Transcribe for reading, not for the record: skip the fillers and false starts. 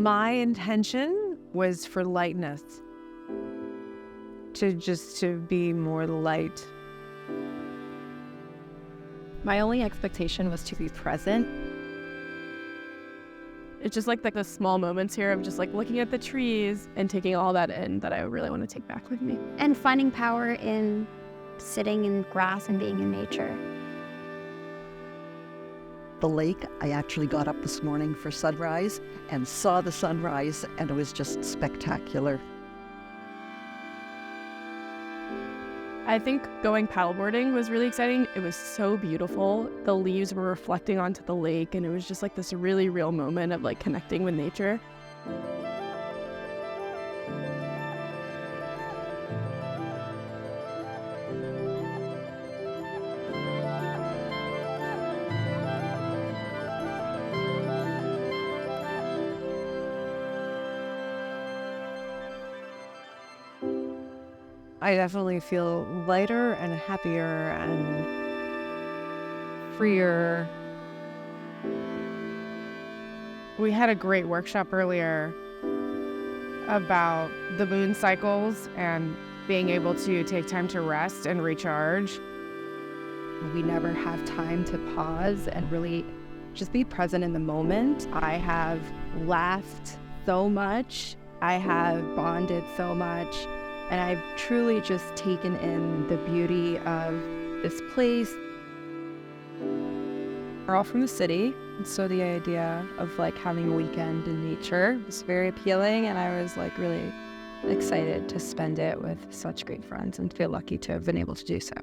My intention was for lightness, to be more light. My only expectation was to be present. It's just like the small moments here of just like looking at the trees and taking all that in that I really want to take back with me. And finding power in sitting in grass and being in nature. The lake, I actually got up this morning for sunrise and saw the sunrise, and it was just spectacular. I think going paddleboarding was really exciting. It was so beautiful. The leaves were reflecting onto the lake, and it was just like this really real moment of like connecting with nature. I definitely feel lighter and happier and freer. We had a great workshop earlier about the moon cycles and being able to take time to rest and recharge. We never have time to pause and really just be present in the moment. I have laughed so much. I have bonded so much. And I've truly just taken in the beauty of this place. We're all from the city, and so the idea of like having a weekend in nature was very appealing, and I was like really excited to spend it with such great friends and feel lucky to have been able to do so.